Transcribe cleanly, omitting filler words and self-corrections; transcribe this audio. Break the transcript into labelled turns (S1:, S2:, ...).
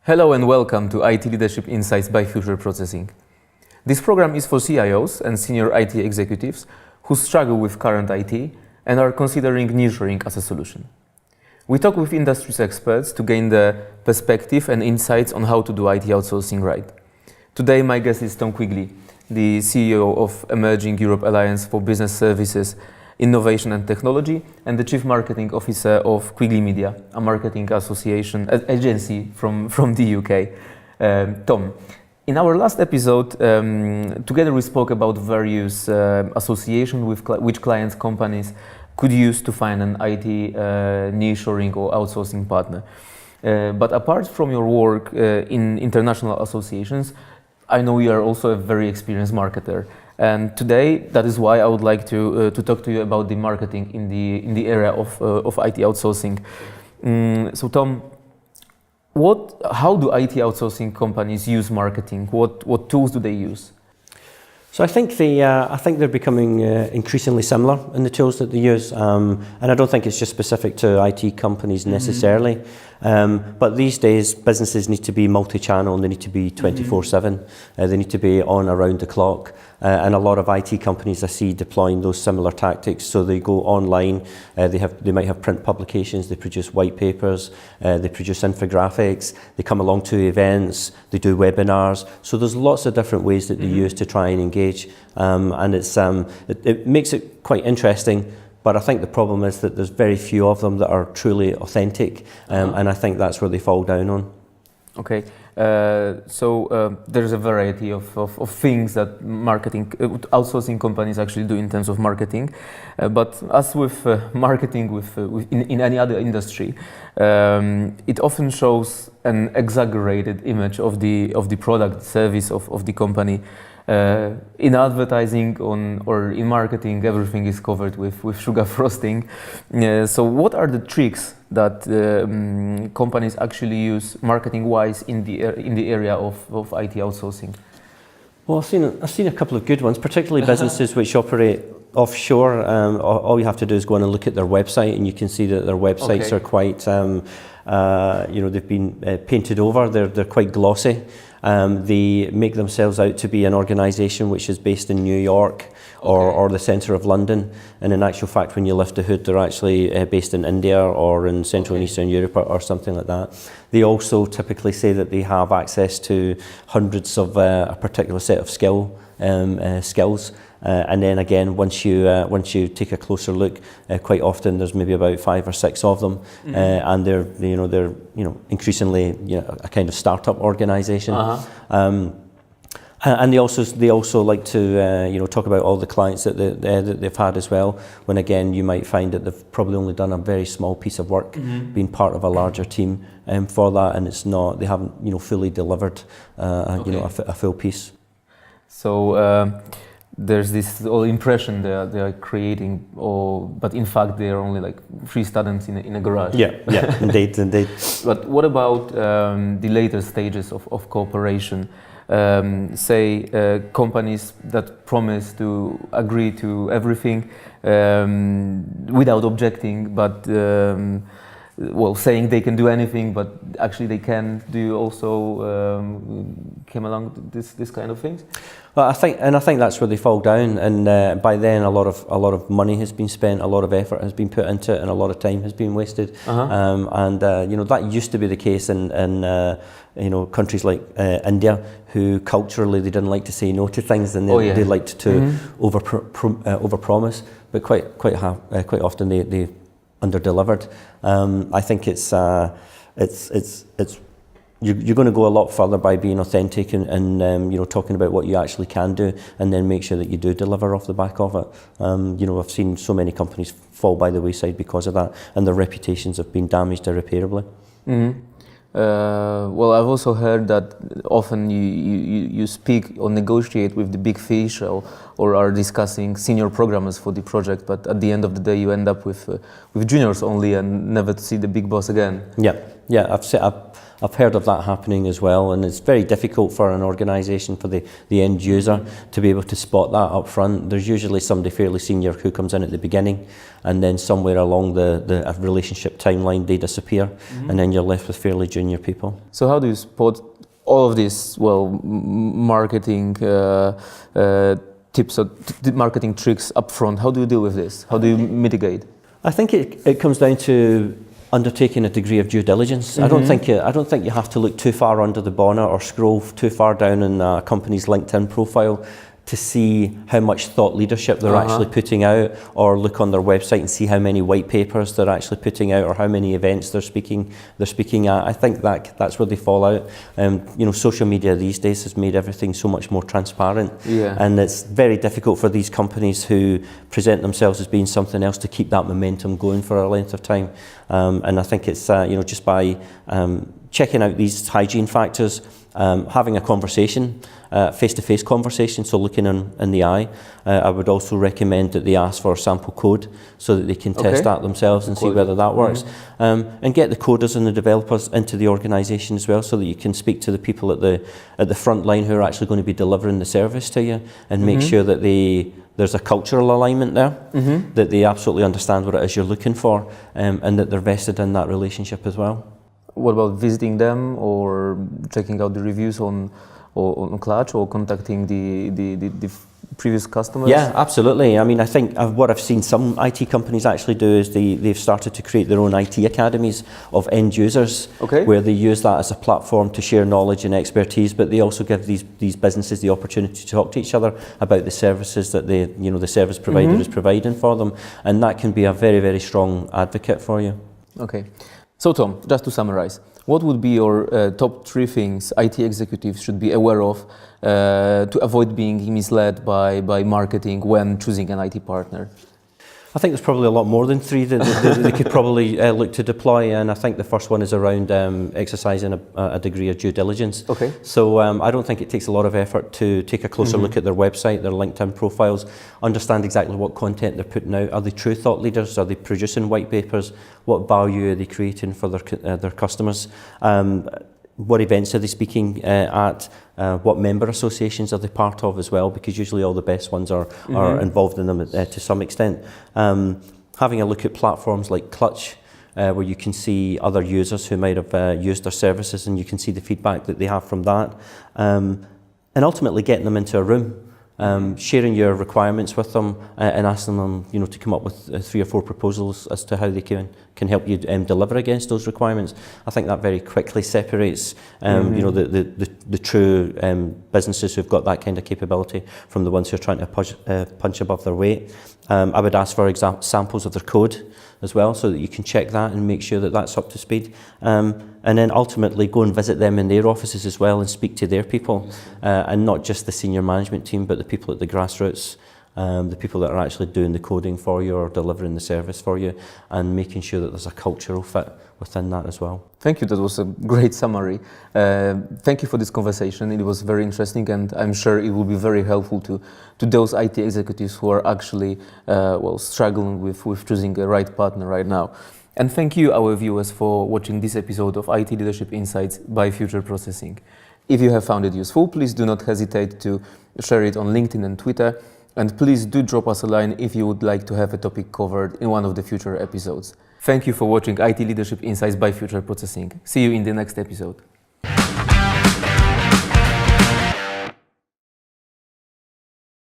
S1: Hello and welcome to IT Leadership Insights by Future Processing. This program is for CIOs and senior IT executives who struggle with current IT and are considering nearshoring as a solution. We talk with industry's experts to gain the perspective and insights on how to do IT outsourcing right. Today my guest is Tom Quigley, the CEO of Emerging Europe Alliance for Business Services, Innovation and Technology, and the Chief Marketing Officer of Quigley Media, a marketing association agency from the UK. Tom, in our last episode, together we spoke about various associations with which clients companies could use to find an IT nearshoring or outsourcing partner. But apart from your work in international associations, I know you are also a very experienced marketer. And today, that is why I would like to talk to you about the marketing in the area of IT outsourcing. So Tom, how do IT outsourcing companies use marketing? What tools do they use?
S2: So I think they're becoming increasingly similar in the tools that they use, and I don't think it's just specific to IT companies necessarily. But these days, businesses need to be multi-channel and they need to be 24/7. They need to be on around the clock. And a lot of IT companies I see deploying those similar tactics. So they go online, they might have print publications, they produce white papers, they produce infographics, they come along to events, they do webinars. So there's lots of different ways that they use to try and engage. And it makes it quite interesting. But I think the problem is that there's very few of them that are truly authentic, and I think that's where they fall down on.
S1: Okay, so there's a variety of things that outsourcing companies actually do in terms of marketing, but as with marketing in any other industry, it often shows an exaggerated image of the product service of the company. In advertising or in marketing, everything is covered with sugar frosting. So what are the tricks that companies actually use marketing-wise in the area of IT outsourcing?
S2: Well, I've seen a couple of good ones, particularly businesses which operate offshore. All you have to do is go on and look at their website, and you can see that their websites are quite, they've been painted over. They're quite glossy. They make themselves out to be an organisation which is based in New York or the centre of London, and in actual fact when you lift the hood they're actually based in India or in Central and Eastern Europe or something like that. They also typically say that they have access to hundreds of a particular set of skills. And then again, once you take a closer look, quite often there's maybe about 5 or 6 of them, and they're increasingly a kind of startup organisation. And they also like to talk about all the clients that they've had as well. When again, you might find that they've probably only done a very small piece of work, being part of a larger team for that, and they haven't fully delivered a full piece. So. There's this whole impression they are creating, but in fact they are only like 3 students in a garage. Yeah, indeed.
S1: But what about the later stages of cooperation? Say companies that promise to agree to everything without objecting, but saying they can do anything, but actually they can. Do you also came along this kind of things?
S2: Well, I think that's where they fall down, and by then a lot of money has been spent, a lot of effort has been put into it, and a lot of time has been wasted. That used to be the case in countries like India, who culturally they didn't like to say no to things, and they liked to overpromise, but quite often they under-delivered. I think you're going to go a lot further by being authentic and talking about what you actually can do, and then make sure that you do deliver off the back of it. I've seen so many companies fall by the wayside because of that, and their reputations have been damaged irreparably.
S1: I've also heard that often you speak or negotiate with the big fish or are discussing senior programmers for the project, but at the end of the day you end up with juniors only and never to see the big boss again.
S2: Yeah. I've heard of that happening as well, and it's very difficult for an organisation, for the end user, to be able to spot that up front. There's usually somebody fairly senior who comes in at the beginning, and then somewhere along the relationship timeline they disappear, and then you're left with fairly junior people.
S1: So how do you spot all of these, marketing tips or marketing tricks up front? How do you deal with this? How do you mitigate?
S2: I think it comes down to undertaking a degree of due diligence. I don't think you have to look too far under the bonnet or scroll too far down in a company's LinkedIn profile to see how much thought leadership they're actually putting out, or look on their website and see how many white papers they're actually putting out, or how many events they're speaking at. I think that's where they fall out. Social media these days has made everything so much more transparent, and it's very difficult for these companies who present themselves as being something else to keep that momentum going for a length of time. And I think it's just by checking out these hygiene factors, having a conversation, face-to-face conversation, so looking in the eye. I would also recommend that they ask for a sample code so that they can test that themselves and see whether that works. And get the coders and the developers into the organisation as well, so that you can speak to the people at the front line who are actually going to be delivering the service to you, and make sure that there's a cultural alignment there, that they absolutely understand what it is you're looking for, and that they're vested in that relationship as well.
S1: What about visiting them or checking out the reviews on Clutch, or contacting the previous customers?
S2: Yeah, absolutely. I mean, I think what I've seen some IT companies actually do is they've started to create their own IT academies of end users, where they use that as a platform to share knowledge and expertise, but they also give these businesses the opportunity to talk to each other about the services that the service provider is providing for them, and that can be a very, very strong advocate for you.
S1: Okay. So Tom, just to summarize, what would be your top 3 things IT executives should be aware of to avoid being misled by marketing when choosing an IT partner?
S2: I think there's probably a lot more than 3 that they could probably look to deploy, and I think the first one is around exercising a degree of due diligence. So I don't think it takes a lot of effort to take a closer look at their website, their LinkedIn profiles, understand exactly what content they're putting out. Are they true thought leaders? Are they producing white papers? What value are they creating for their customers? What events are they speaking at? What member associations are they part of as well? Because usually all the best ones are involved in them to some extent. Having a look at platforms like Clutch, where you can see other users who might have used their services, and you can see the feedback that they have from that. And ultimately getting them into a room, sharing your requirements with them, and asking them, to come up with 3 or 4 proposals as to how they can help you deliver against those requirements. I think that very quickly separates, the true businesses who've got that kind of capability from the ones who are trying to punch above their weight. I would ask for samples of their code as well, so that you can check that and make sure that that's up to speed. And then ultimately go and visit them in their offices as well, and speak to their people, and not just the senior management team, but the people at the grassroots, the people that are actually doing the coding for you or delivering the service for you, and making sure that there's a cultural fit within that as well.
S1: Thank you, that was a great summary. Thank you for this conversation. It was very interesting, and I'm sure it will be very helpful to those IT executives who are actually struggling with choosing a right partner right now. And thank you, our viewers, for watching this episode of IT Leadership Insights by Future Processing. If you have found it useful, please do not hesitate to share it on LinkedIn and Twitter, and please do drop us a line if you would like to have a topic covered in one of the future episodes. Thank you for watching IT Leadership Insights by Future Processing. See you in the next episode.